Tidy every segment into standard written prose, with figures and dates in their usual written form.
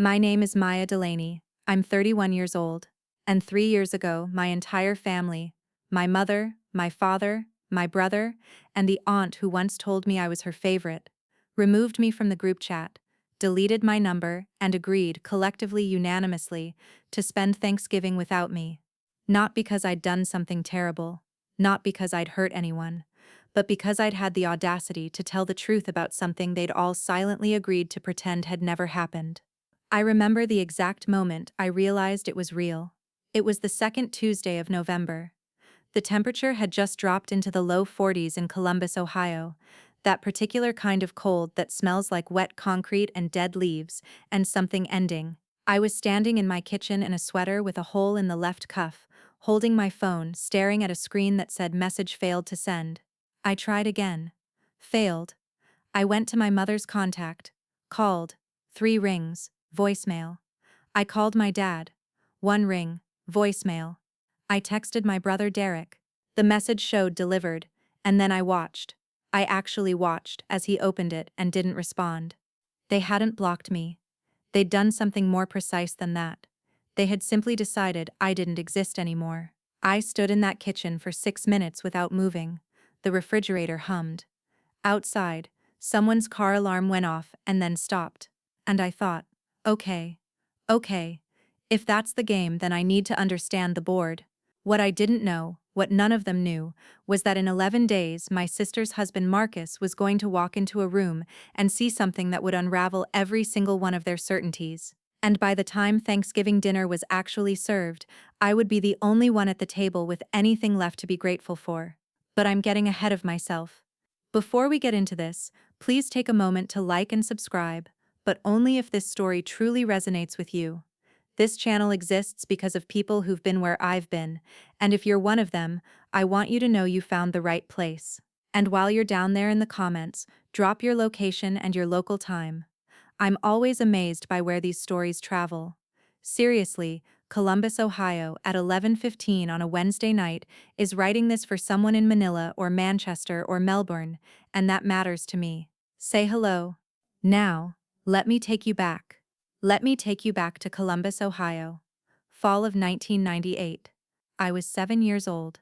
My name is Maya Delaney. I'm 31 years old. And 3 years ago, my entire family, my mother, my father, my brother, and the aunt who once told me I was her favorite, removed me from the group chat, deleted my number, and agreed, collectively unanimously, to spend Thanksgiving without me. Not because I'd done something terrible, not because I'd hurt anyone, but because I'd had the audacity to tell the truth about something they'd all silently agreed to pretend had never happened. I remember the exact moment I realized it was real. It was the second Tuesday of November. The temperature had just dropped into the low 40s in Columbus, Ohio, that particular kind of cold that smells like wet concrete and dead leaves, and something ending. I was standing in my kitchen in a sweater with a hole in the left cuff, holding my phone, staring at a screen that said message failed to send. I tried again. Failed. I went to my mother's contact. Called. 3 rings. Voicemail. I called my dad. 1 ring. Voicemail. I texted my brother Derek. The message showed delivered, and then I watched. I actually watched as he opened it and didn't respond. They hadn't blocked me. They'd done something more precise than that. They had simply decided I didn't exist anymore. I stood in that kitchen for 6 minutes without moving. The refrigerator hummed. Outside, someone's car alarm went off and then stopped. And I thought, okay, okay, if that's the game, then I need to understand the board. What I didn't know, what none of them knew, was that in 11 days my sister's husband Marcus was going to walk into a room and see something that would unravel every single one of their certainties. And by the time Thanksgiving dinner was actually served, I would be the only one at the table with anything left to be grateful for. But I'm getting ahead of myself. Before we get into this, please take a moment to like and subscribe, but only if this story truly resonates with you. This channel exists because of people who've been where I've been, and if you're one of them, I want you to know you found the right place. And while you're down there in the comments, drop your location and your local time. I'm always amazed by where these stories travel. Seriously, Columbus, Ohio, at 11:15 on a Wednesday night, is writing this for someone in Manila or Manchester or Melbourne, and that matters to me. Say hello. Now, let me take you back. Let me take you back to Columbus, Ohio. Fall of 1998. I was 7 years old.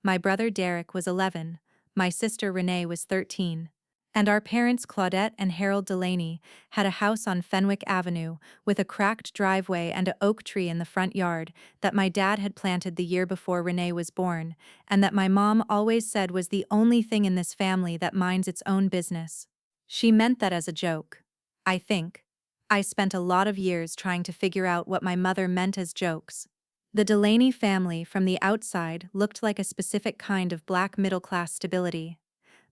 My brother Derek was 11. My sister Renee was 13. And our parents Claudette and Harold Delaney had a house on Fenwick Avenue with a cracked driveway and an oak tree in the front yard that my dad had planted the year before Renee was born, and that my mom always said was the only thing in this family that minds its own business. She meant that as a joke. I think. I spent a lot of years trying to figure out what my mother meant as jokes. The Delaney family from the outside looked like a specific kind of black middle-class stability.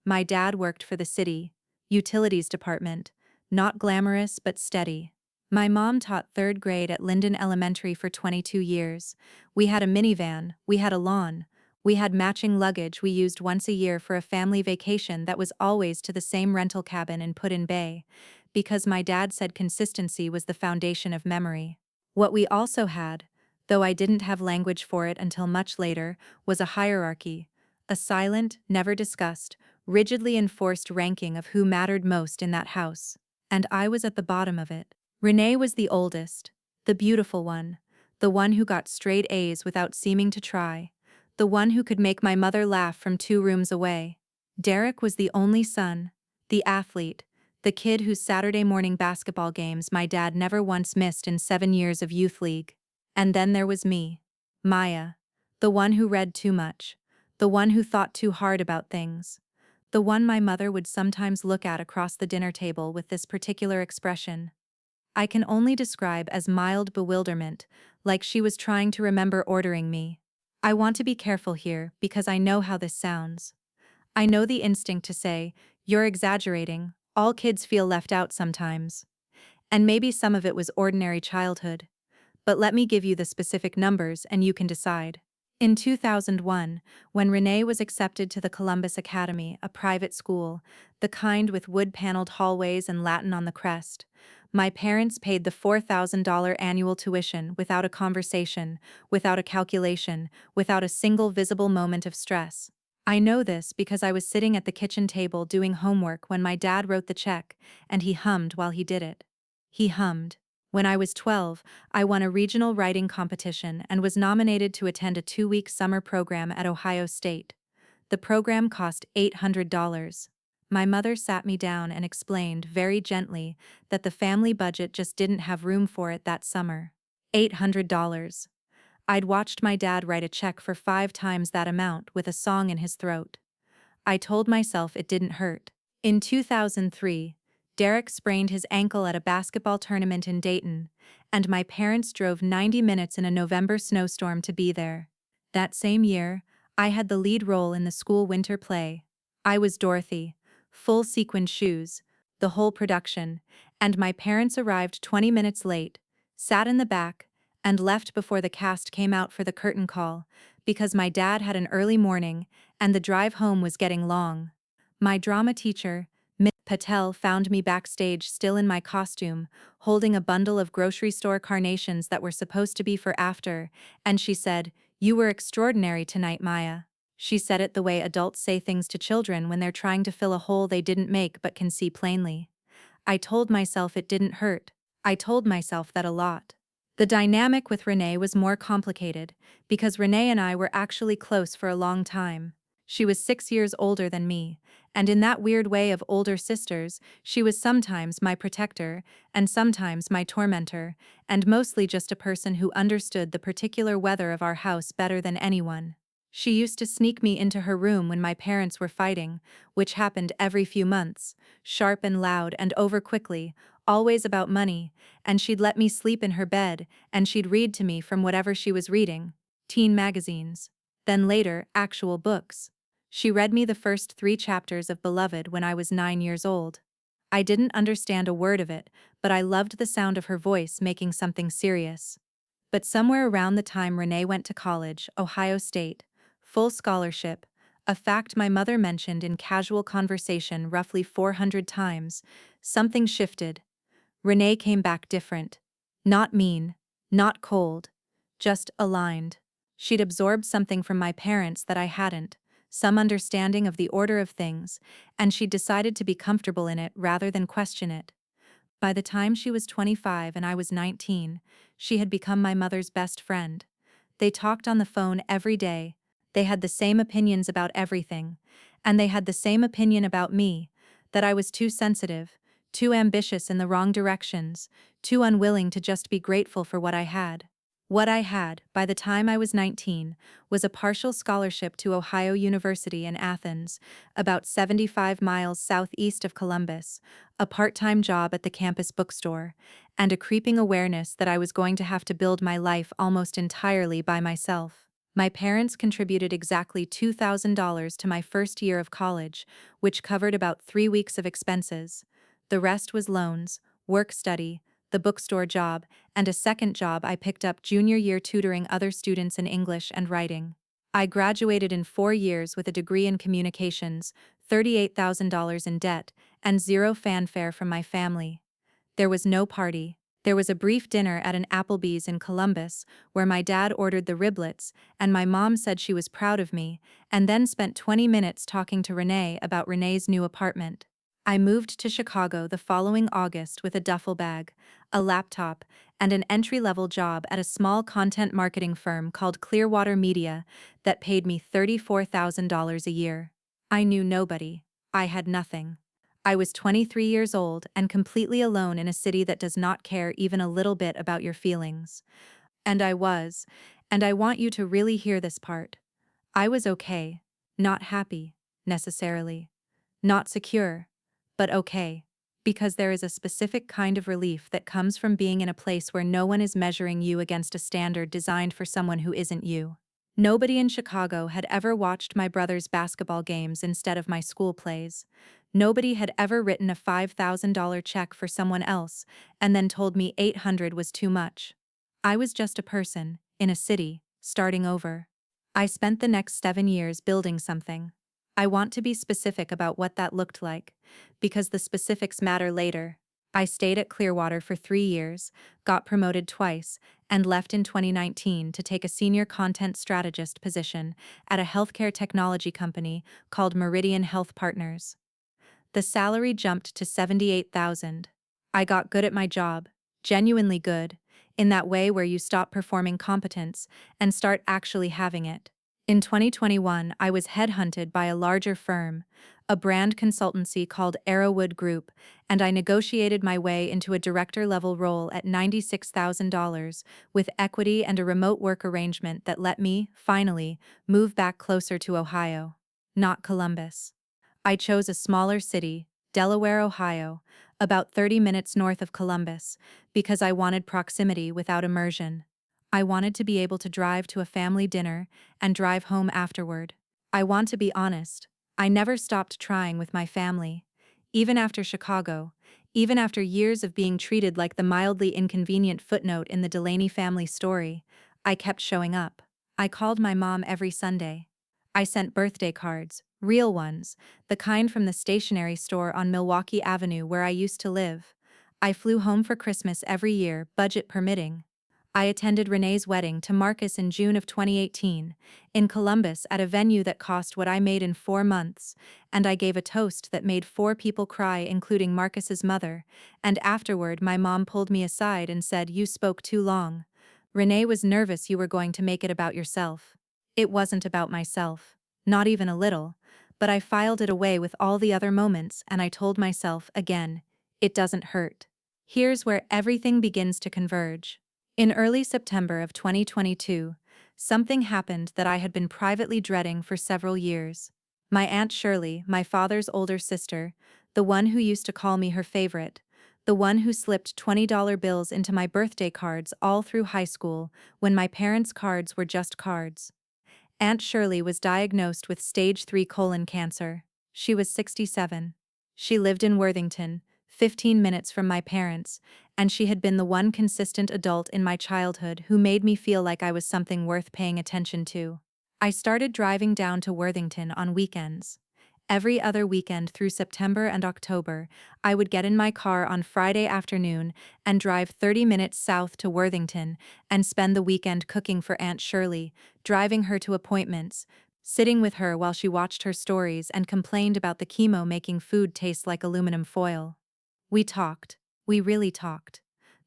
My dad worked for the city, utilities department, not glamorous but steady. My mom taught 3rd grade at Linden Elementary for 22 years. We had a minivan, we had a lawn, we had matching luggage we used once a year for a family vacation that was always to the same rental cabin in Put-in Bay, because my dad said consistency was the foundation of memory. What we also had, though I didn't have language for it until much later, was a hierarchy, a silent, never discussed, rigidly enforced ranking of who mattered most in that house. And I was at the bottom of it. Renee was the oldest, the beautiful one, the one who got straight A's without seeming to try, the one who could make my mother laugh from 2 rooms away. Derek was the only son, the athlete, the kid whose Saturday morning basketball games my dad never once missed in 7 years of youth league. And then there was me, Maya, the one who read too much, the one who thought too hard about things. The one my mother would sometimes look at across the dinner table with this particular expression I can only describe as mild bewilderment, like she was trying to remember ordering me. I want to be careful here because I know how this sounds. I know the instinct to say, you're exaggerating, all kids feel left out sometimes. And maybe some of it was ordinary childhood. But let me give you the specific numbers and you can decide. In 2001, when Renee was accepted to the Columbus Academy, a private school, the kind with wood-paneled hallways and Latin on the crest, my parents paid the $4,000 annual tuition without a conversation, without a calculation, without a single visible moment of stress. I know this because I was sitting at the kitchen table doing homework when my dad wrote the check, and he hummed while he did it. He hummed. When I was 12, I won a regional writing competition and was nominated to attend a 2-week summer program at Ohio State. The program cost $800. My mother sat me down and explained very gently that the family budget just didn't have room for it that summer. $800. I'd watched my dad write a check for 5 times that amount with a song in his throat. I told myself it didn't hurt. In 2003, Derek sprained his ankle at a basketball tournament in Dayton, and my parents drove 90 minutes in a November snowstorm to be there. That same year, I had the lead role in the school winter play. I was Dorothy, full sequined shoes, the whole production, and my parents arrived 20 minutes late, sat in the back, and left before the cast came out for the curtain call, because my dad had an early morning and the drive home was getting long. My drama teacher, Miss Patel, found me backstage still in my costume, holding a bundle of grocery store carnations that were supposed to be for after, and she said, "You were extraordinary tonight, Maya." She said it the way adults say things to children when they're trying to fill a hole they didn't make but can see plainly. I told myself it didn't hurt. I told myself that a lot. The dynamic with Renee was more complicated, because Renee and I were actually close for a long time. She was 6 years older than me, and in that weird way of older sisters, she was sometimes my protector, and sometimes my tormentor, and mostly just a person who understood the particular weather of our house better than anyone. She used to sneak me into her room when my parents were fighting, which happened every few months, sharp and loud and over quickly, always about money, and she'd let me sleep in her bed, and she'd read to me from whatever she was reading, teen magazines. Then later, actual books. She read me the first 3 chapters of Beloved when I was 9 years old. I didn't understand a word of it, but I loved the sound of her voice making something serious. But somewhere around the time Renee went to college, Ohio State, full scholarship, a fact my mother mentioned in casual conversation roughly 400 times, something shifted. Renee came back different. Not mean, not cold, just aligned. She'd absorbed something from my parents that I hadn't, some understanding of the order of things, and she'd decided to be comfortable in it rather than question it. By the time she was 25 and I was 19, she had become my mother's best friend. They talked on the phone every day. They had the same opinions about everything, and they had the same opinion about me, that I was too sensitive, too ambitious in the wrong directions, too unwilling to just be grateful for what I had. What I had, by the time I was 19, was a partial scholarship to Ohio University in Athens, about 75 miles southeast of Columbus, a part-time job at the campus bookstore, and a creeping awareness that I was going to have to build my life almost entirely by myself. My parents contributed exactly $2,000 to my first year of college, which covered about 3 weeks of expenses. The rest was loans, work-study, the bookstore job, and a second job I picked up junior year tutoring other students in English and writing. I graduated in 4 years with a degree in communications, $38,000 in debt, and zero fanfare from my family. There was no party. There was a brief dinner at an Applebee's in Columbus, where my dad ordered the riblets, and my mom said she was proud of me, and then spent 20 minutes talking to Renee about Renee's new apartment. I moved to Chicago the following August with a duffel bag, a laptop, and an entry-level job at a small content marketing firm called Clearwater Media that paid me $34,000 a year. I knew nobody. I had nothing. I was 23 years old and completely alone in a city that does not care even a little bit about your feelings. And I was, and I want you to really hear this part. I was okay, not happy, necessarily, not secure, but okay, because there is a specific kind of relief that comes from being in a place where no one is measuring you against a standard designed for someone who isn't you. Nobody in Chicago had ever watched my brother's basketball games instead of my school plays. Nobody had ever written a $5,000 check for someone else and then told me 800 was too much. I was just a person, in a city, starting over. I spent the next 7 years building something. I want to be specific about what that looked like, because the specifics matter later. I stayed at Clearwater for 3 years, got promoted twice, and left in 2019 to take a senior content strategist position at a healthcare technology company called Meridian Health Partners. The salary jumped to $78,000. I got good at my job, genuinely good, in that way where you stop performing competence and start actually having it. In 2021, I was headhunted by a larger firm, a brand consultancy called Arrowwood Group, and I negotiated my way into a director-level role at $96,000 with equity and a remote work arrangement that let me, finally, move back closer to Ohio. Not Columbus. I chose a smaller city, Delaware, Ohio, about 30 minutes north of Columbus, because I wanted proximity without immersion. I wanted to be able to drive to a family dinner and drive home afterward. I want to be honest. I never stopped trying with my family. Even after Chicago, even after years of being treated like the mildly inconvenient footnote in the Delaney family story, I kept showing up. I called my mom every Sunday. I sent birthday cards, real ones, the kind from the stationery store on Milwaukee Avenue where I used to live. I flew home for Christmas every year, budget permitting. I attended Renee's wedding to Marcus in June of 2018, in Columbus at a venue that cost what I made in 4 months, and I gave a toast that made 4 people cry, including Marcus's mother, and afterward my mom pulled me aside and said, "You spoke too long. Renee was nervous you were going to make it about yourself." It wasn't about myself, not even a little, but I filed it away with all the other moments and I told myself, again, it doesn't hurt. Here's where everything begins to converge. In early September of 2022, something happened that I had been privately dreading for several years. My Aunt Shirley, my father's older sister, the one who used to call me her favorite, the one who slipped $20 bills into my birthday cards all through high school when my parents' cards were just cards. Aunt Shirley was diagnosed with stage 3 colon cancer. She was 67. She lived in Worthington, 15 minutes from my parents, and she had been the one consistent adult in my childhood who made me feel like I was something worth paying attention to. I started driving down to Worthington on weekends. Every other weekend through September and October, I would get in my car on Friday afternoon and drive 30 minutes south to Worthington and spend the weekend cooking for Aunt Shirley, driving her to appointments, sitting with her while she watched her stories and complained about the chemo making food taste like aluminum foil. We talked. We really talked.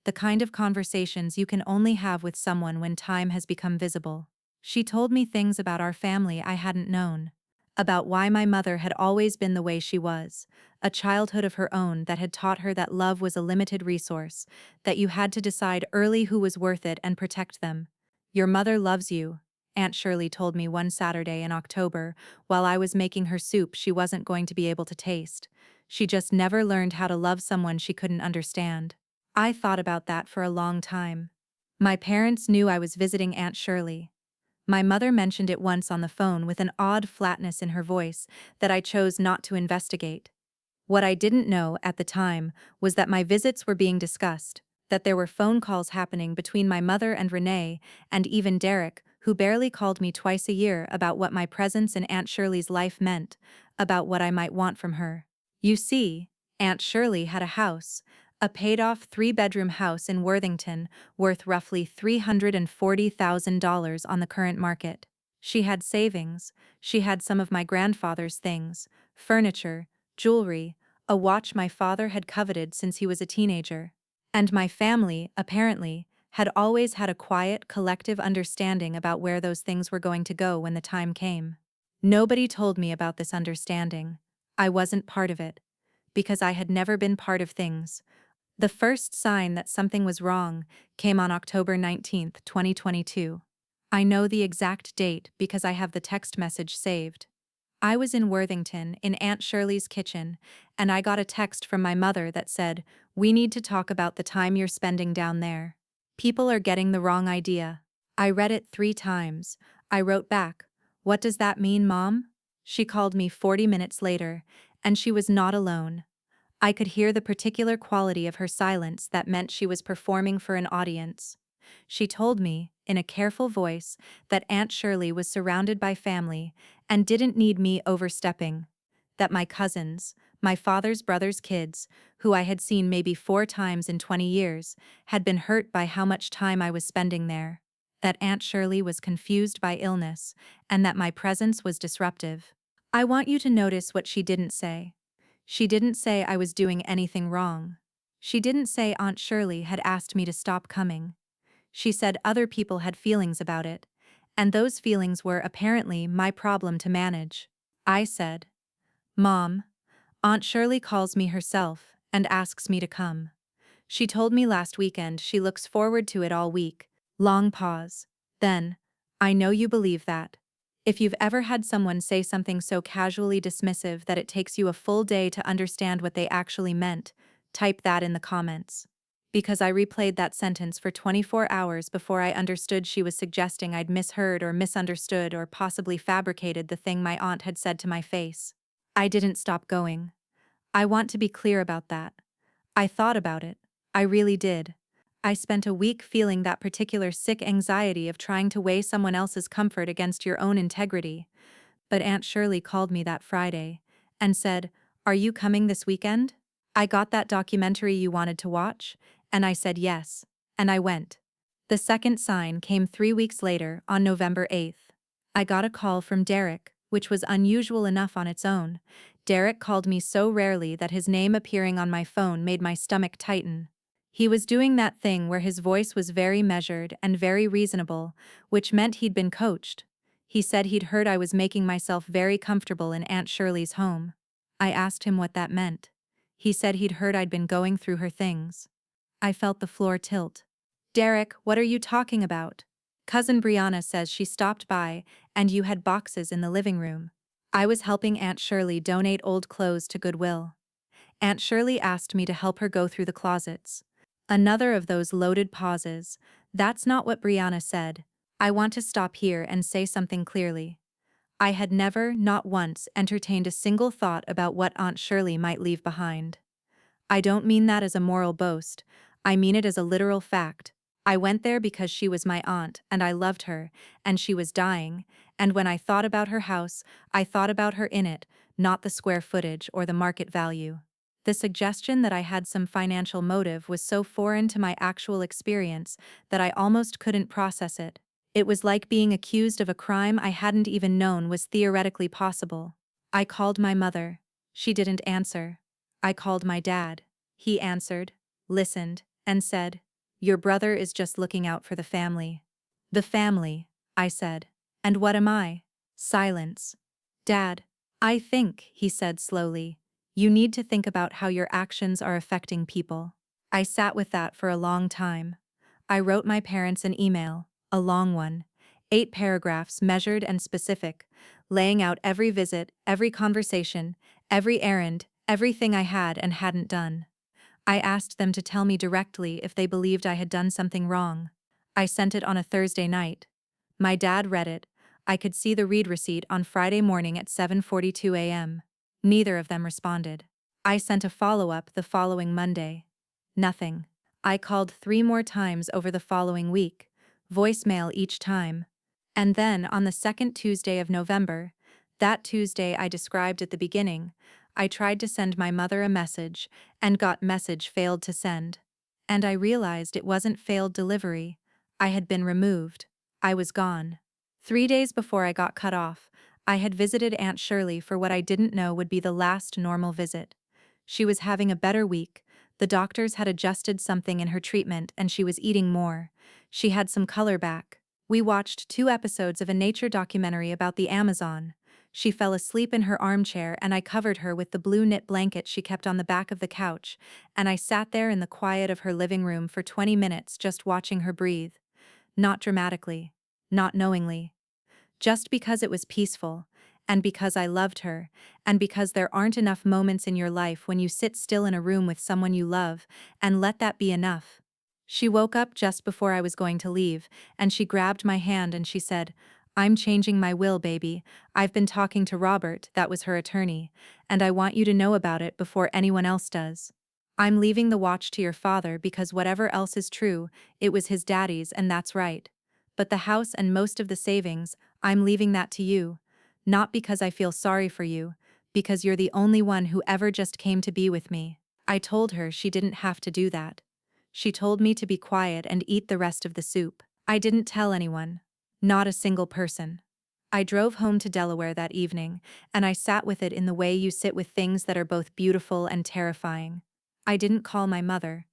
The kind of conversations you can only have with someone when time has become visible. She told me things about our family I hadn't known. About why my mother had always been the way she was, a childhood of her own that had taught her that love was a limited resource, that you had to decide early who was worth it and protect them. "Your mother loves you," Aunt Shirley told me one Saturday in October while I was making her soup she wasn't going to be able to taste. She just never learned how to love someone she couldn't understand. I thought about that for a long time. My parents knew I was visiting Aunt Shirley. My mother mentioned it once on the phone with an odd flatness in her voice that I chose not to investigate. What I didn't know at the time was that my visits were being discussed, that there were phone calls happening between my mother and Renee, and even Derek, who barely called me twice a year, about what my presence in Aunt Shirley's life meant, about what I might want from her. You see, Aunt Shirley had a house, a paid-off 3-bedroom house in Worthington, worth roughly $340,000 on the current market. She had savings, she had some of my grandfather's things, furniture, jewelry, a watch my father had coveted since he was a teenager. And my family, apparently, had always had a quiet, collective understanding about where those things were going to go when the time came. Nobody told me about this understanding. I wasn't part of it. Because I had never been part of things. The first sign that something was wrong came on October 19, 2022. I know the exact date because I have the text message saved. I was in Worthington, in Aunt Shirley's kitchen, and I got a text from my mother that said, "We need to talk about the time you're spending down there. People are getting the wrong idea." I read it 3 times. I wrote back, "What does that mean, Mom?" She called me 40 minutes later, and she was not alone. I could hear the particular quality of her silence that meant she was performing for an audience. She told me, in a careful voice, that Aunt Shirley was surrounded by family and didn't need me overstepping. That my cousins, my father's brother's kids, who I had seen maybe 4 times in 20 years, had been hurt by how much time I was spending there. That Aunt Shirley was confused by illness, and that my presence was disruptive. I want you to notice what she didn't say. She didn't say I was doing anything wrong. She didn't say Aunt Shirley had asked me to stop coming. She said other people had feelings about it, and those feelings were apparently my problem to manage. I said, Mom, Aunt Shirley calls me herself and asks me to come. She told me last weekend she looks forward to it all week. Long pause. Then, I know you believe that. If you've ever had someone say something so casually dismissive that it takes you a full day to understand what they actually meant, type that in the comments. Because I replayed that sentence for 24 hours before I understood she was suggesting I'd misheard or misunderstood or possibly fabricated the thing my aunt had said to my face. I didn't stop going. I want to be clear about that. I thought about it. I really did. I spent a week feeling that particular sick anxiety of trying to weigh someone else's comfort against your own integrity. But Aunt Shirley called me that Friday and said, "Are you coming this weekend? I got that documentary you wanted to watch?" And I said yes. And I went. The second sign came 3 weeks later on November 8th. I got a call from Derek, which was unusual enough on its own. Derek called me so rarely that his name appearing on my phone made my stomach tighten. He was doing that thing where his voice was very measured and very reasonable, which meant he'd been coached. He said he'd heard I was making myself very comfortable in Aunt Shirley's home. I asked him what that meant. He said he'd heard I'd been going through her things. I felt the floor tilt. Derek, what are you talking about? Cousin Brianna says she stopped by, and you had boxes in the living room. I was helping Aunt Shirley donate old clothes to Goodwill. Aunt Shirley asked me to help her go through the closets. Another of those loaded pauses. That's not what Brianna said. I want to stop here and say something clearly. I had never, not once, entertained a single thought about what Aunt Shirley might leave behind. I don't mean that as a moral boast. I mean it as a literal fact. I went there because she was my aunt, and I loved her, and she was dying, and when I thought about her house, I thought about her in it, not the square footage or the market value. The suggestion that I had some financial motive was so foreign to my actual experience that I almost couldn't process it. It was like being accused of a crime I hadn't even known was theoretically possible. I called my mother. She didn't answer. I called my dad. He answered, listened, and said, "Your brother is just looking out for the family." "The family," I said. "And what am I?" Silence. "Dad, I think," he said slowly, "you need to think about how your actions are affecting people." I sat with that for a long time. I wrote my parents an email, a long one, 8 paragraphs measured and specific, laying out every visit, every conversation, every errand, everything I had and hadn't done. I asked them to tell me directly if they believed I had done something wrong. I sent it on a Thursday night. My dad read it. I could see the read receipt on Friday morning at 7:42 a.m. Neither of them responded. I sent a follow-up the following Monday. Nothing. I called 3 more times over the following week, voicemail each time. And then on the second Tuesday of November, that Tuesday I described at the beginning, I tried to send my mother a message and got message failed to send. And I realized it wasn't failed delivery. I had been removed. I was gone. 3 days before I got cut off, I had visited Aunt Shirley for what I didn't know would be the last normal visit. She was having a better week. The doctors had adjusted something in her treatment and she was eating more. She had some color back. We watched 2 episodes of a nature documentary about the Amazon. She fell asleep in her armchair and I covered her with the blue knit blanket she kept on the back of the couch, and I sat there in the quiet of her living room for 20 minutes just watching her breathe. Not dramatically. Not knowingly. Just because it was peaceful, and because I loved her, and because there aren't enough moments in your life when you sit still in a room with someone you love, and let that be enough. She woke up just before I was going to leave, and she grabbed my hand and she said, "I'm changing my will, baby. I've been talking to Robert," that was her attorney, "and I want you to know about it before anyone else does. I'm leaving the watch to your father because whatever else is true, it was his daddy's and that's right. But the house and most of the savings, I'm leaving that to you. Not because I feel sorry for you, because you're the only one who ever just came to be with me." I told her she didn't have to do that. She told me to be quiet and eat the rest of the soup. I didn't tell anyone. Not a single person. I drove home to Delaware that evening, and I sat with it in the way you sit with things that are both beautiful and terrifying. I didn't call my mother.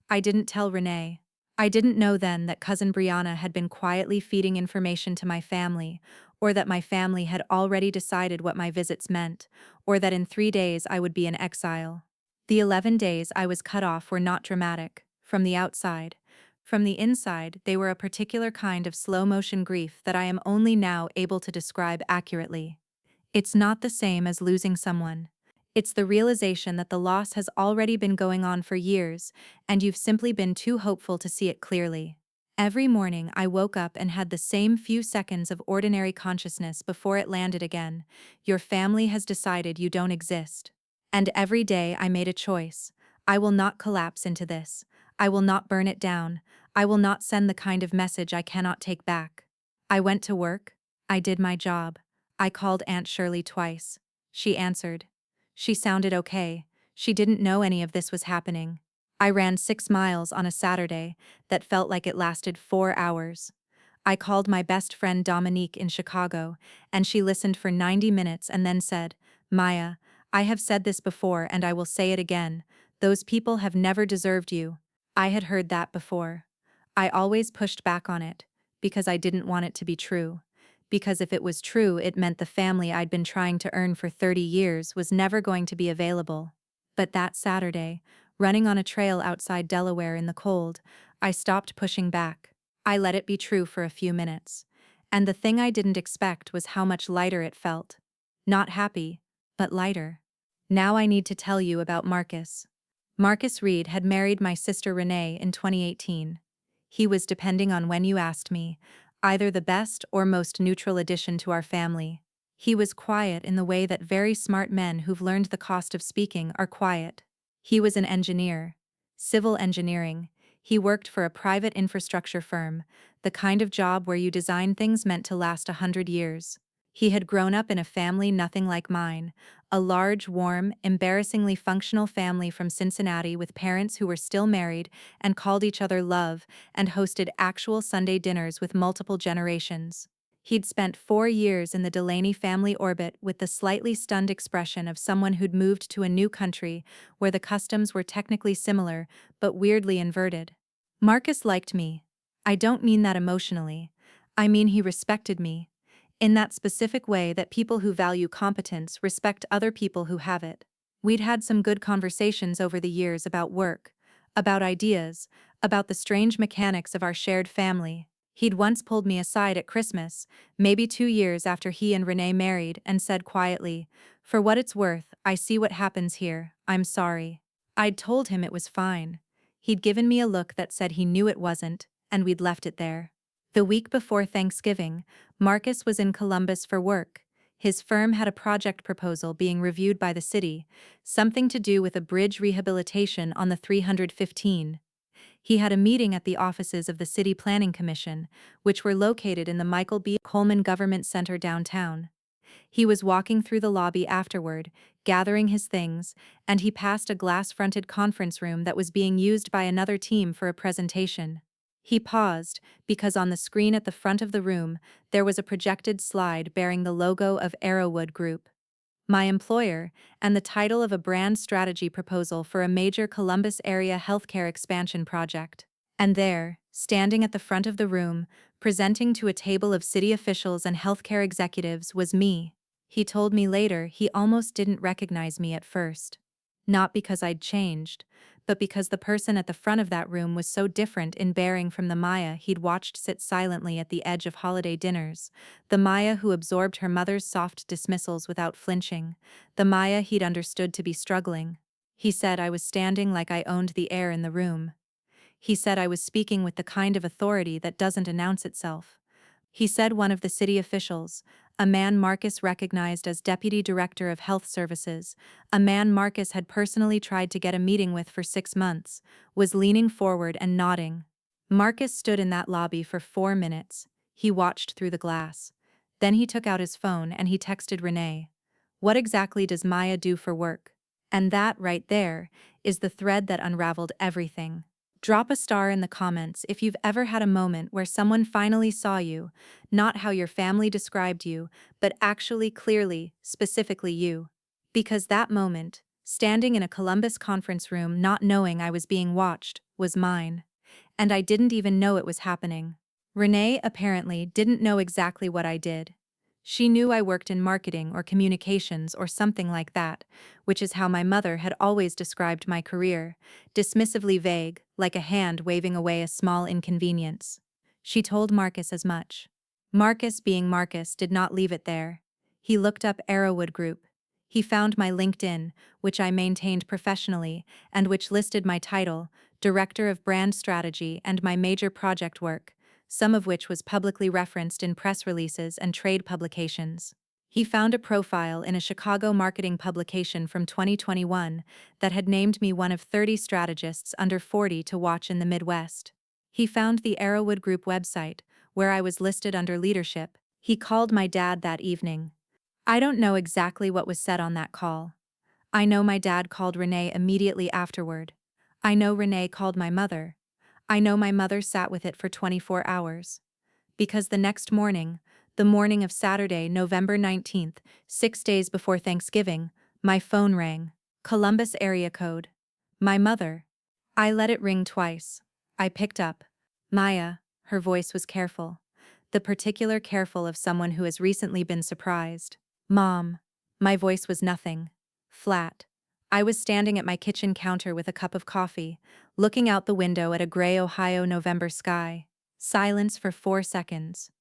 I didn't tell Renee. I didn't know then that cousin Brianna had been quietly feeding information to my family, or that my family had already decided what my visits meant, or that in 3 days I would be in exile. The 11 days I was cut off were not dramatic, from the outside. From the inside, they were a particular kind of slow-motion grief that I am only now able to describe accurately. It's not the same as losing someone. It's the realization that the loss has already been going on for years, and you've simply been too hopeful to see it clearly. Every morning I woke up and had the same few seconds of ordinary consciousness before it landed again. Your family has decided you don't exist. And every day I made a choice. I will not collapse into this. I will not burn it down. I will not send the kind of message I cannot take back. I went to work. I did my job. I called Aunt Shirley twice. She answered. She sounded okay. She didn't know any of this was happening. I ran 6 miles on a Saturday that felt like it lasted 4 hours. I called my best friend Dominique in Chicago, and she listened for 90 minutes and then said, Maya, I have said this before and I will say it again. Those people have never deserved you. I had heard that before. I always pushed back on it, because I didn't want it to be true. Because if it was true, it meant the family I'd been trying to earn for 30 years was never going to be available. But that Saturday, running on a trail outside Delaware in the cold, I stopped pushing back. I let it be true for a few minutes. And the thing I didn't expect was how much lighter it felt. Not happy, but lighter. Now I need to tell you about Marcus. Marcus Reed had married my sister Renee in 2018. He was, depending on when you asked me, either the best or most neutral addition to our family. He was quiet in the way that very smart men who've learned the cost of speaking are quiet. He was an engineer. Civil engineering. He worked for a private infrastructure firm, the kind of job where you design things meant to last 100 years. He had grown up in a family nothing like mine, a large, warm, embarrassingly functional family from Cincinnati with parents who were still married and called each other love and hosted actual Sunday dinners with multiple generations. He'd spent 4 years in the Delaney family orbit with the slightly stunned expression of someone who'd moved to a new country where the customs were technically similar but weirdly inverted. Marcus liked me. I don't mean that emotionally. I mean he respected me. In that specific way that people who value competence respect other people who have it. We'd had some good conversations over the years about work, about ideas, about the strange mechanics of our shared family. He'd once pulled me aside at Christmas, maybe 2 years after he and Renee married, and said quietly, "For what it's worth, I see what happens here, I'm sorry." I'd told him it was fine. He'd given me a look that said he knew it wasn't, and we'd left it there. The week before Thanksgiving, Marcus was in Columbus for work. His firm had a project proposal being reviewed by the city, something to do with a bridge rehabilitation on the 315. He had a meeting at the offices of the City Planning Commission, which were located in the Michael B. Coleman Government Center downtown. He was walking through the lobby afterward, gathering his things, and he passed a glass-fronted conference room that was being used by another team for a presentation. He paused, because on the screen at the front of the room, there was a projected slide bearing the logo of Arrowwood Group, my employer, and the title of a brand strategy proposal for a major Columbus area healthcare expansion project. And there, standing at the front of the room, presenting to a table of city officials and healthcare executives, was me. He told me later he almost didn't recognize me at first. Not because I'd changed, but because the person at the front of that room was so different in bearing from the Maya he'd watched sit silently at the edge of holiday dinners, the Maya who absorbed her mother's soft dismissals without flinching, the Maya he'd understood to be struggling. He said I was standing like I owned the air in the room. He said I was speaking with the kind of authority that doesn't announce itself. He said one of the city officials, a man Marcus recognized as Deputy Director of Health Services, a man Marcus had personally tried to get a meeting with for 6 months, was leaning forward and nodding. Marcus stood in that lobby for 4 minutes. He watched through the glass. Then he took out his phone and he texted Renee. What exactly does Maya do for work? And that, right there, is the thread that unraveled everything. Drop a star in the comments if you've ever had a moment where someone finally saw you, not how your family described you, but actually clearly, specifically you. Because that moment, Standing in a Columbus conference room not knowing I was being watched was mine. And I didn't even know it was happening. Renee apparently didn't know exactly what I did. She knew I worked in marketing or communications or something like that, which is how my mother had always described my career, dismissively vague, like a hand waving away a small inconvenience. She told Marcus as much. Marcus, being Marcus, did not leave it there. He looked up Arrowwood Group. He found my LinkedIn, which I maintained professionally, and which listed my title, Director of Brand Strategy, and my major project work, some of which was publicly referenced in press releases and trade publications. He found a profile in a Chicago marketing publication from 2021 that had named me one of 30 strategists under 40 to watch in the Midwest. He found the Arrowwood Group website, where I was listed under leadership. He called my dad that evening. I don't know exactly what was said on that call. I know my dad called Renee immediately afterward. I know Renee called my mother. I know my mother sat with it for 24 hours. Because the next morning, the morning of Saturday, November 19th, 6 days before Thanksgiving, my phone rang. Columbus area code. My mother. I let it ring twice. I picked up. Maya, her voice was careful. The particular careful of someone who has recently been surprised. Mom. My voice was nothing. Flat. I was standing at my kitchen counter with a cup of coffee, looking out the window at a gray Ohio November sky. Silence for 4 seconds.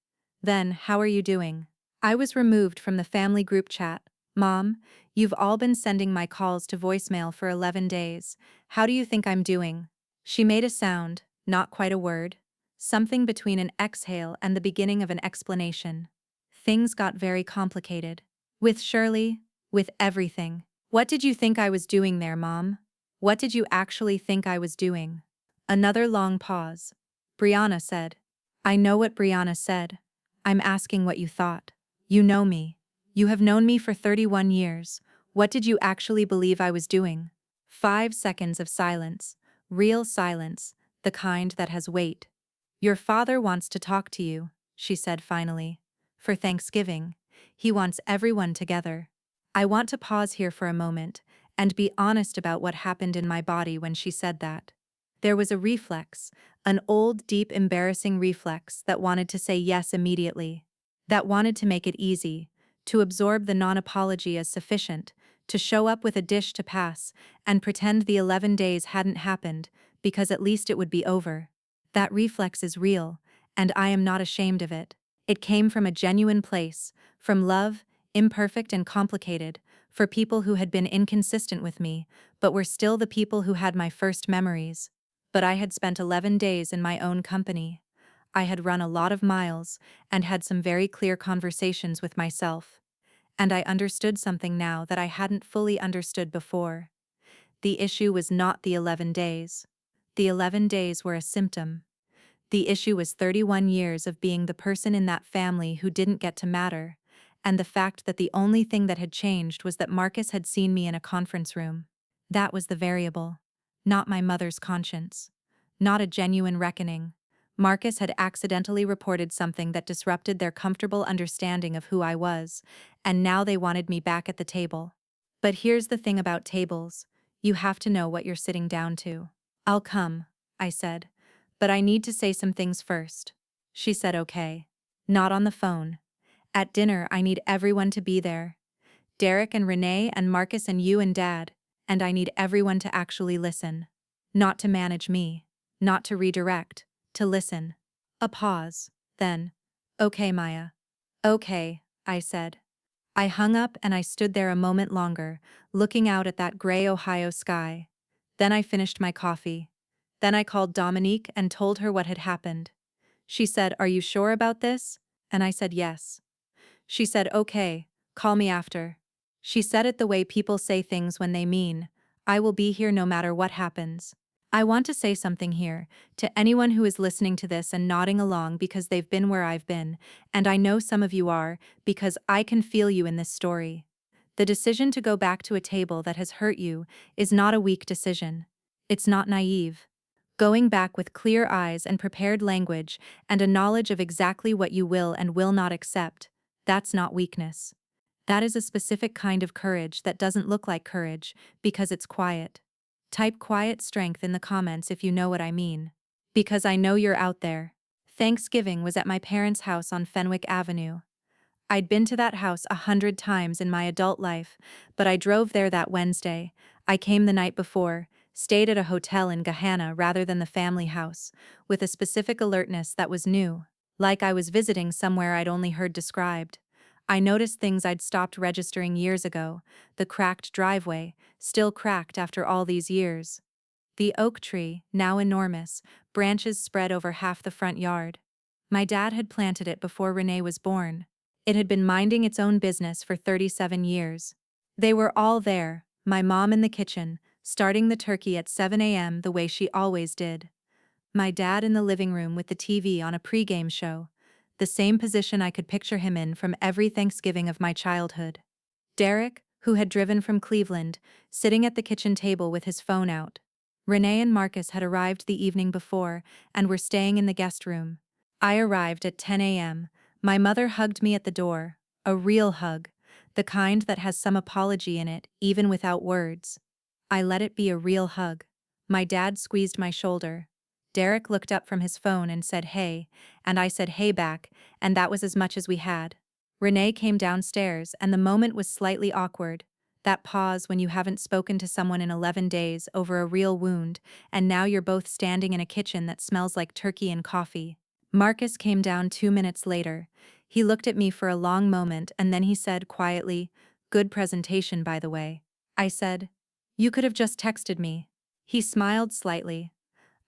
Then, how are you doing? I was removed from the family group chat. Mom, you've all been sending my calls to voicemail for 11 days. How do you think I'm doing? She made a sound, not quite a word. Something between an exhale and the beginning of an explanation. Things got very complicated. With Shirley, with everything. What did you think I was doing there, Mom? What did you actually think I was doing? Another long pause. Brianna said. I know what Brianna said. I'm asking what you thought. You know me. You have known me for 31 years. What did you actually believe I was doing? 5 seconds of silence. Real silence, the kind that has weight. Your father wants to talk to you, she said finally. For Thanksgiving. He wants everyone together. I want to pause here for a moment and be honest about what happened in my body when she said that. There was a reflex, an old, deep, embarrassing reflex that wanted to say yes immediately. That wanted to make it easy, to absorb the non-apology as sufficient, to show up with a dish to pass, and pretend the 11 days hadn't happened, because at least it would be over. That reflex is real, and I am not ashamed of it. It came from a genuine place, from love, imperfect and complicated, for people who had been inconsistent with me, but were still the people who had my first memories. But I had spent 11 days in my own company. I had run a lot of miles, and had some very clear conversations with myself. And I understood something now that I hadn't fully understood before. The issue was not the 11 days. The 11 days were a symptom. The issue was 31 years of being the person in that family who didn't get to matter, and the fact that the only thing that had changed was that Marcus had seen me in a conference room. That was the variable. Not my mother's conscience. Not a genuine reckoning. Marcus had accidentally reported something that disrupted their comfortable understanding of who I was, and now they wanted me back at the table. But here's the thing about tables. You have to know what you're sitting down to. I'll come, I said. But I need to say some things first. She said okay. Not on the phone. At dinner I need everyone to be there. Derek and Renee and Marcus and you and Dad, and I need everyone to actually listen. Not to manage me. Not to redirect. To listen. A pause. Then, okay, Maya. Okay, I said. I hung up and I stood there a moment longer, looking out at that gray Ohio sky. Then I finished my coffee. Then I called Dominique and told her what had happened. She said, "Are you sure about this?" And I said yes. She said, "Okay, call me after." She said it the way people say things when they mean, "I will be here no matter what happens." I want to say something here, to anyone who is listening to this and nodding along because they've been where I've been, and I know some of you are, because I can feel you in this story. The decision to go back to a table that has hurt you is not a weak decision. It's not naive. Going back with clear eyes and prepared language and a knowledge of exactly what you will and will not accept, that's not weakness. That is a specific kind of courage that doesn't look like courage, because it's quiet. Type quiet strength in the comments if you know what I mean. Because I know you're out there. Thanksgiving was at my parents' house on Fenwick Avenue. I'd been to that house 100 times in my adult life, but I drove there that Wednesday. I came the night before, stayed at a hotel in Gahanna rather than the family house, with a specific alertness that was new, like I was visiting somewhere I'd only heard described. I noticed things I'd stopped registering years ago: the cracked driveway, still cracked after all these years. The oak tree, now enormous, branches spread over half the front yard. My dad had planted it before Renee was born. It had been minding its own business for 37 years. They were all there, my mom in the kitchen, starting the turkey at 7 a.m. the way she always did. My dad in the living room with the TV on a pregame show, the same position I could picture him in from every Thanksgiving of my childhood. Derek, who had driven from Cleveland, sitting at the kitchen table with his phone out. Renee and Marcus had arrived the evening before and were staying in the guest room. I arrived at 10 a.m. My mother hugged me at the door, a real hug, the kind that has some apology in it, even without words. I let it be a real hug. My dad squeezed my shoulder. Derek looked up from his phone and said hey, and I said hey back, and that was as much as we had. Renee came downstairs and the moment was slightly awkward. That pause when you haven't spoken to someone in 11 days over a real wound, and now you're both standing in a kitchen that smells like turkey and coffee. Marcus came down 2 minutes later. He looked at me for a long moment and then he said quietly, "Good presentation, by the way." I said, "You could have just texted me." He smiled slightly.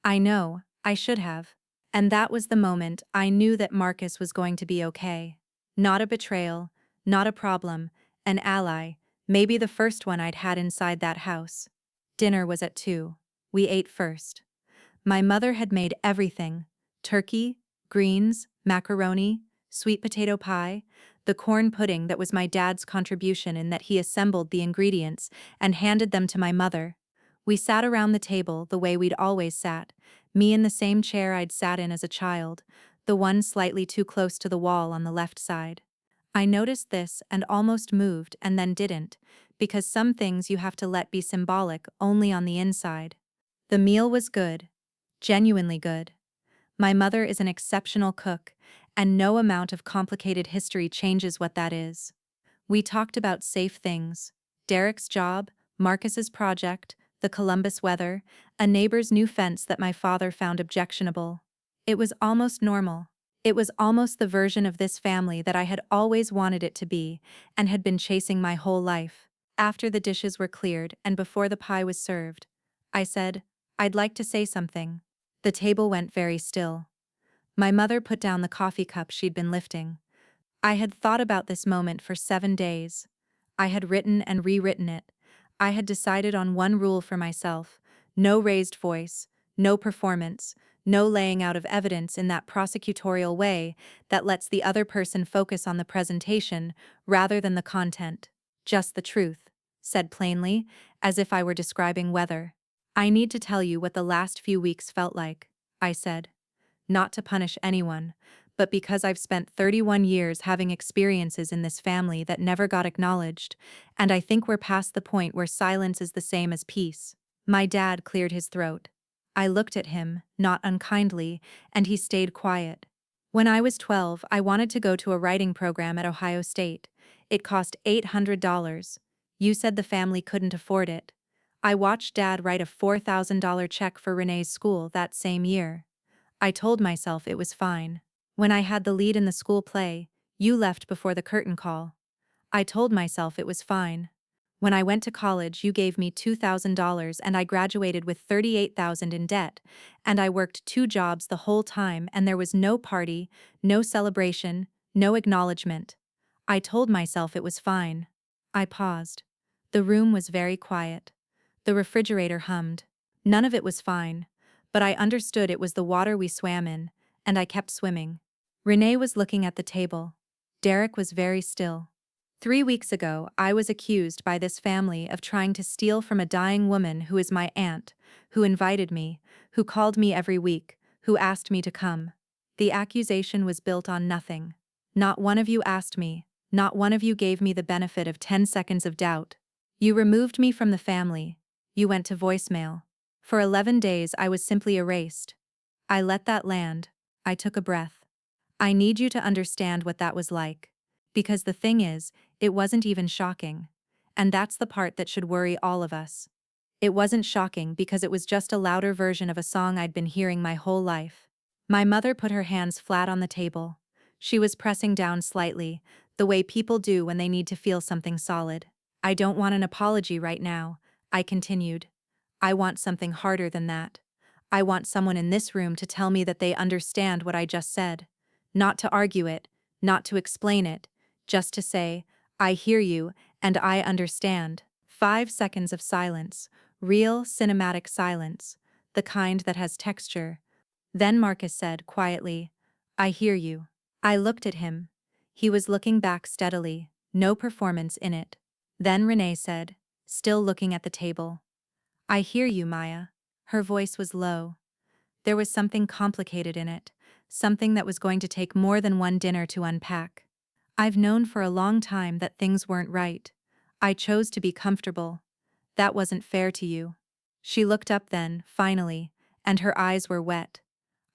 "I know, I should have." And that was the moment I knew that Marcus was going to be okay. Not a betrayal, not a problem, an ally, maybe the first one I'd had inside that house. Dinner was at 2. We ate first. My mother had made everything: turkey, greens, macaroni, sweet potato pie, the corn pudding that was my dad's contribution in that he assembled the ingredients and handed them to my mother. We sat around the table the way we'd always sat, me in the same chair I'd sat in as a child, the one slightly too close to the wall on the left side. I noticed this and almost moved and then didn't, because some things you have to let be symbolic only on the inside. The meal was good. Genuinely good. My mother is an exceptional cook, and no amount of complicated history changes what that is. We talked about safe things: Derek's job, Marcus's project, the Columbus weather, a neighbor's new fence that my father found objectionable. It was almost normal. It was almost the version of this family that I had always wanted it to be, and had been chasing my whole life. After the dishes were cleared and before the pie was served, I said, "I'd like to say something." The table went very still. My mother put down the coffee cup she'd been lifting. I had thought about this moment for 7 days. I had written and rewritten it. I had decided on one rule for myself: no raised voice, no performance, no laying out of evidence in that prosecutorial way that lets the other person focus on the presentation rather than the content. Just the truth, said plainly, as if I were describing weather. "I need to tell you what the last few weeks felt like," I said. Not to punish anyone, but because I've spent 31 years having experiences in this family that never got acknowledged, and I think we're past the point where silence is the same as peace. My dad cleared his throat. I looked at him, not unkindly, and he stayed quiet. When I was 12, I wanted to go to a writing program at Ohio State. It cost $800. You said the family couldn't afford it. I watched Dad write a $4,000 check for Renee's school that same year. I told myself it was fine. When I had the lead in the school play, you left before the curtain call. I told myself it was fine. When I went to college, you gave me $2,000 and I graduated with $38,000 in debt, and I worked 2 jobs the whole time and there was no party, no celebration, no acknowledgement. I told myself it was fine. I paused. The room was very quiet. The refrigerator hummed. None of it was fine, but I understood it was the water we swam in, and I kept swimming. Renee was looking at the table. Derek was very still. 3 weeks ago, I was accused by this family of trying to steal from a dying woman who is my aunt, who invited me, who called me every week, who asked me to come. The accusation was built on nothing. Not one of you asked me, Not one of you gave me the benefit of 10 seconds of doubt. You removed me from the family. You went to voicemail. For 11 days I was simply erased. I let that land. I took a breath. I need you to understand what that was like. Because the thing is, it wasn't even shocking. And that's the part that should worry all of us. It wasn't shocking because it was just a louder version of a song I'd been hearing my whole life. My mother put her hands flat on the table. She was pressing down slightly, the way people do when they need to feel something solid. I don't want an apology right now, I continued. I want something harder than that. I want someone in this room to tell me that they understand what I just said. Not to argue it, not to explain it, just to say, I hear you, and I understand. 5 seconds of silence, real cinematic silence, the kind that has texture. Then Marcus said quietly, I hear you. I looked at him. He was looking back steadily, no performance in it. Then Renee said, still looking at the table, I hear you, Maya. Her voice was low. There was something complicated in it, something that was going to take more than one dinner to unpack. I've known for a long time that things weren't right. I chose to be comfortable. That wasn't fair to you. She looked up then, finally, and her eyes were wet.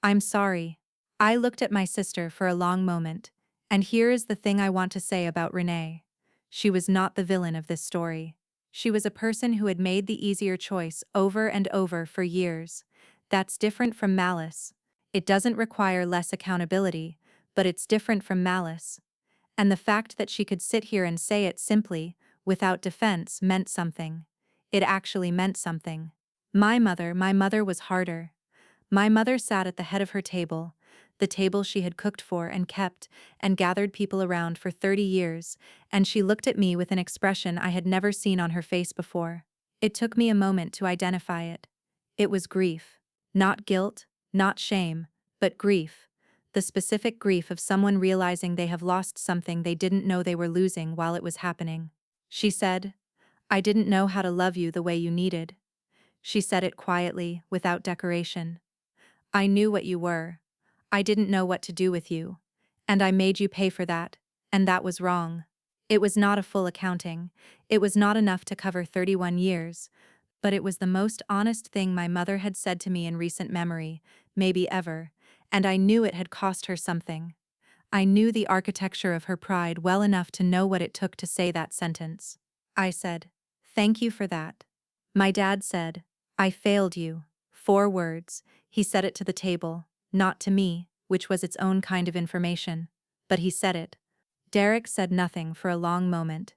I'm sorry. I looked at my sister for a long moment, and here is the thing I want to say about Renee. She was not the villain of this story. She was a person who had made the easier choice over and over for years. That's different from malice. It doesn't require less accountability, but it's different from malice. And the fact that she could sit here and say it simply, without defense, meant something. It actually meant something. My mother was harder. My mother sat at the head of her table, the table she had cooked for and kept and gathered people around for 30 years, and she looked at me with an expression I had never seen on her face before. It took me a moment to identify it. It was grief. Not guilt, not shame, but grief. The specific grief of someone realizing they have lost something they didn't know they were losing while it was happening. She said, I didn't know how to love you the way you needed. She said it quietly, without decoration. I knew what you were. I didn't know what to do with you. And I made you pay for that, and that was wrong. It was not a full accounting. It was not enough to cover 31 years. But it was the most honest thing my mother had said to me in recent memory, maybe ever, and I knew it had cost her something. I knew the architecture of her pride well enough to know what it took to say that sentence. I said, thank you for that. My dad said, I failed you. 4 words. He said it to the table, not to me, which was its own kind of information. But he said it. Derek said nothing for a long moment.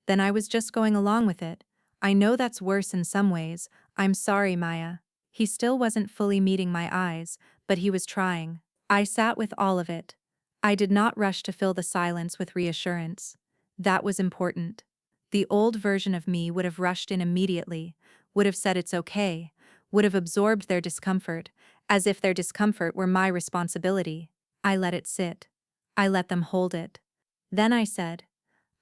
Then I was just going along with it. I know that's worse in some ways. I'm sorry, Maya. He still wasn't fully meeting my eyes, but he was trying. I sat with all of it. I did not rush to fill the silence with reassurance. That was important. The old version of me would have rushed in immediately, would have said it's okay, would have absorbed their discomfort, as if their discomfort were my responsibility. I let it sit. I let them hold it. Then I said,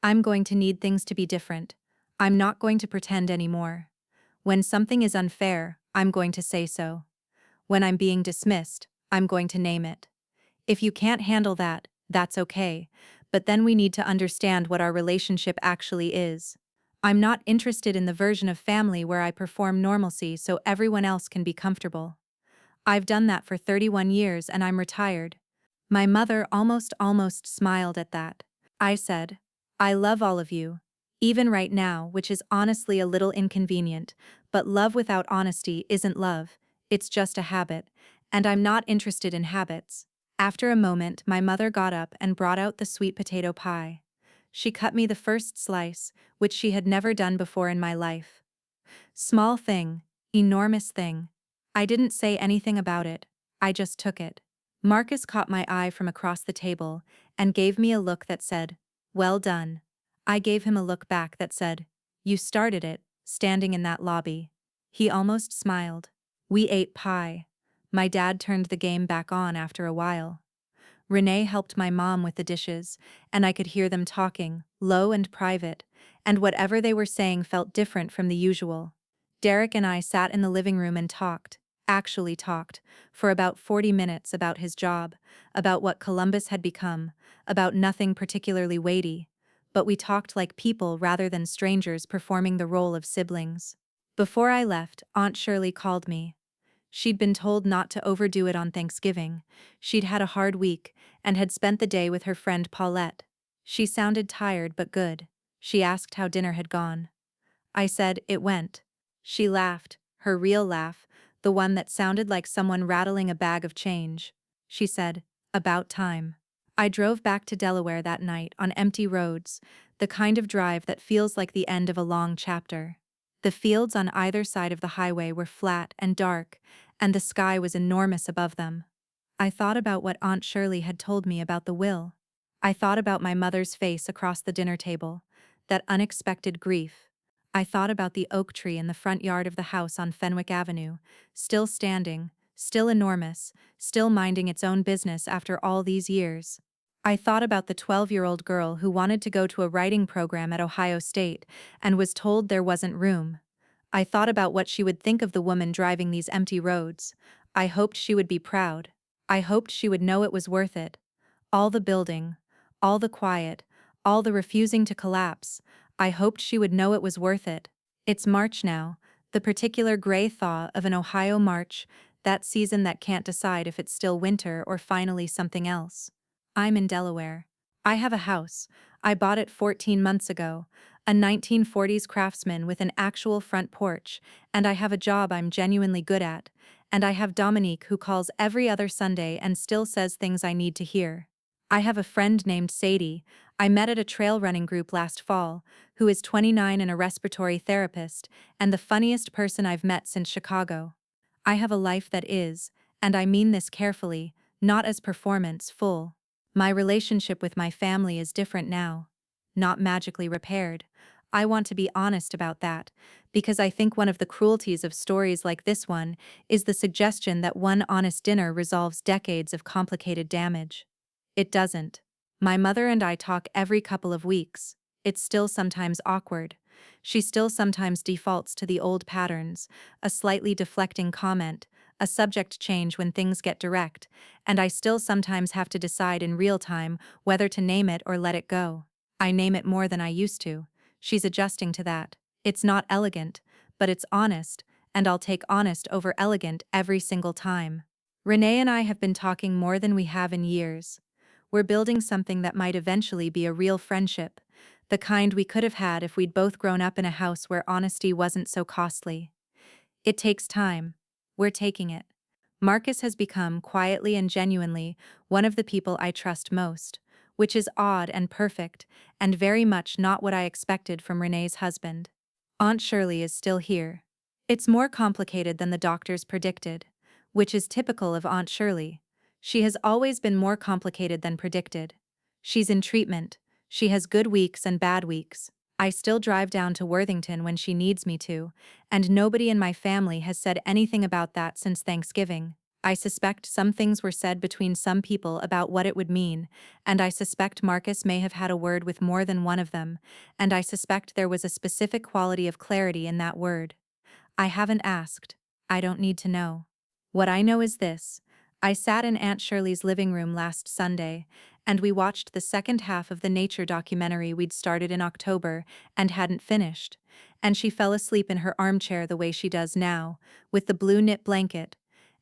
I'm going to need things to be different. I'm not going to pretend anymore. When something is unfair, I'm going to say so. When I'm being dismissed, I'm going to name it. If you can't handle that, that's okay, but then we need to understand what our relationship actually is. I'm not interested in the version of family where I perform normalcy so everyone else can be comfortable. I've done that for 31 years and I'm retired. My mother almost smiled at that. I said, I love all of you. Even right now, which is honestly a little inconvenient, but love without honesty isn't love, it's just a habit, and I'm not interested in habits. After a moment, my mother got up and brought out the sweet potato pie. She cut me the first slice, which she had never done before in my life. Small thing, enormous thing. I didn't say anything about it, I just took it. Marcus caught my eye from across the table and gave me a look that said, well done. I gave him a look back that said, you started it, standing in that lobby. He almost smiled. We ate pie. My dad turned the game back on after a while. Renee helped my mom with the dishes, and I could hear them talking, low and private, and whatever they were saying felt different from the usual. Derek and I sat in the living room and actually talked, for about 40 minutes about his job, about what Columbus had become, about nothing particularly weighty, but we talked like people rather than strangers performing the role of siblings. Before I left, Aunt Shirley called me. She'd been told not to overdo it on Thanksgiving. She'd had a hard week and had spent the day with her friend Paulette. She sounded tired but good. She asked how dinner had gone. I said it went. She laughed, her real laugh, the one that sounded like someone rattling a bag of change. She said, "About time." I drove back to Delaware that night on empty roads, the kind of drive that feels like the end of a long chapter. The fields on either side of the highway were flat and dark, and the sky was enormous above them. I thought about what Aunt Shirley had told me about the will. I thought about my mother's face across the dinner table, that unexpected grief. I thought about the oak tree in the front yard of the house on Fenwick Avenue, still standing, still enormous, still minding its own business after all these years. I thought about the 12-year-old girl who wanted to go to a writing program at Ohio State and was told there wasn't room. I thought about what she would think of the woman driving these empty roads. I hoped she would be proud. I hoped she would know it was worth it. All the building, all the quiet, all the refusing to collapse. I hoped she would know it was worth it. It's March now, the particular gray thaw of an Ohio March, that season that can't decide if it's still winter or finally something else. I'm in Delaware. I have a house. I bought it 14 months ago, a 1940s craftsman with an actual front porch, and I have a job I'm genuinely good at, and I have Dominique who calls every other Sunday and still says things I need to hear. I have a friend named Sadie, I met at a trail running group last fall, who is 29 and a respiratory therapist, and the funniest person I've met since Chicago. I have a life that is, and I mean this carefully, not as performance full. My relationship with my family is different now. Not magically repaired. I want to be honest about that, because I think one of the cruelties of stories like this one is the suggestion that one honest dinner resolves decades of complicated damage. It doesn't. My mother and I talk every couple of weeks. It's still sometimes awkward. She still sometimes defaults to the old patterns, a slightly deflecting comment, a subject change when things get direct, and I still sometimes have to decide in real time whether to name it or let it go. I name it more than I used to. She's adjusting to that. It's not elegant, but it's honest, and I'll take honest over elegant every single time. Renee and I have been talking more than we have in years. We're building something that might eventually be a real friendship, the kind we could have had if we'd both grown up in a house where honesty wasn't so costly. It takes time. We're taking it. Marcus has become, quietly and genuinely, one of the people I trust most, which is odd and perfect, and very much not what I expected from Renee's husband. Aunt Shirley is still here. It's more complicated than the doctors predicted, which is typical of Aunt Shirley. She has always been more complicated than predicted. She's in treatment. She has good weeks and bad weeks. I still drive down to Worthington when she needs me to, and nobody in my family has said anything about that since Thanksgiving. I suspect some things were said between some people about what it would mean, and I suspect Marcus may have had a word with more than one of them, and I suspect there was a specific quality of clarity in that word. I haven't asked. I don't need to know. What I know is this. I sat in Aunt Shirley's living room last Sunday, and we watched the second half of the nature documentary we'd started in October and hadn't finished, and she fell asleep in her armchair the way she does now, with the blue knit blanket,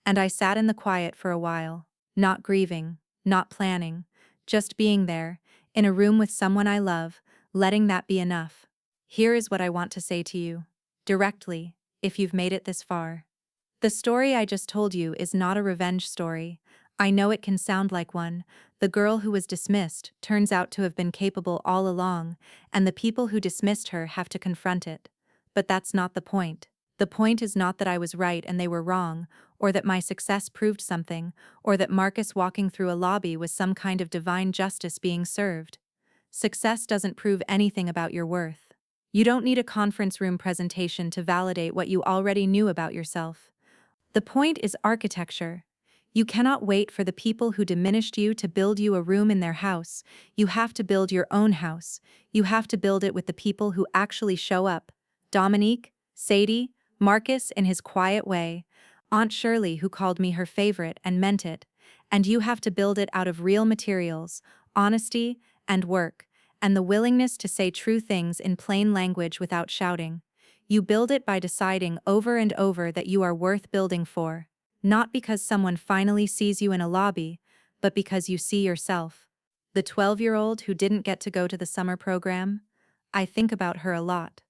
and I sat in the quiet for a while, not grieving, not planning, just being there, in a room with someone I love, letting that be enough. Here is what I want to say to you, directly, if you've made it this far. The story I just told you is not a revenge story. I know it can sound like one. The girl who was dismissed turns out to have been capable all along, and the people who dismissed her have to confront it. But that's not the point. The point is not that I was right and they were wrong, or that my success proved something, or that Marcus walking through a lobby was some kind of divine justice being served. Success doesn't prove anything about your worth. You don't need a conference room presentation to validate what you already knew about yourself. The point is architecture. You cannot wait for the people who diminished you to build you a room in their house. You have to build your own house. You have to build it with the people who actually show up. Dominique, Sadie, Marcus in his quiet way, Aunt Shirley who called me her favorite and meant it, and you have to build it out of real materials, honesty, and work, and the willingness to say true things in plain language without shouting. You build it by deciding over and over that you are worth building for, not because someone finally sees you in a lobby, but because you see yourself. The 12-year-old who didn't get to go to the summer program? I think about her a lot.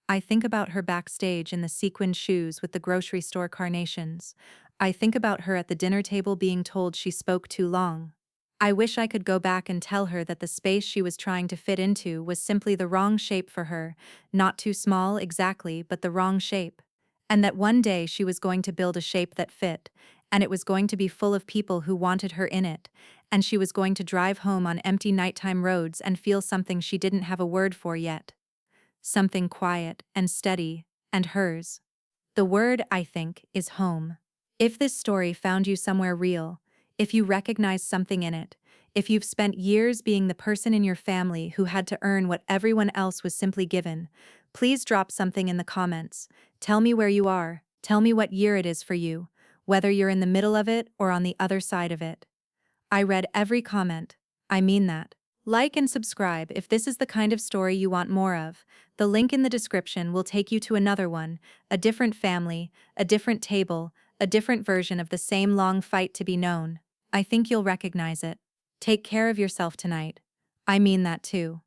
I think about her backstage in the sequined shoes with the grocery store carnations. I think about her at the dinner table being told she spoke too long. I wish I could go back and tell her that the space she was trying to fit into was simply the wrong shape for her, not too small exactly, but the wrong shape. And that one day she was going to build a shape that fit, and it was going to be full of people who wanted her in it, and she was going to drive home on empty nighttime roads and feel something she didn't have a word for yet. Something quiet and steady, and hers. The word, I think, is home. If this story found you somewhere real, if you recognize something in it, if you've spent years being the person in your family who had to earn what everyone else was simply given, please drop something in the comments. Tell me where you are, tell me what year it is for you, whether you're in the middle of it or on the other side of it. I read every comment. I mean that. Like and subscribe if this is the kind of story you want more of. The link in the description will take you to another one, a different family, a different table, a different version of the same long fight to be known. I think you'll recognize it. Take care of yourself tonight. I mean that too.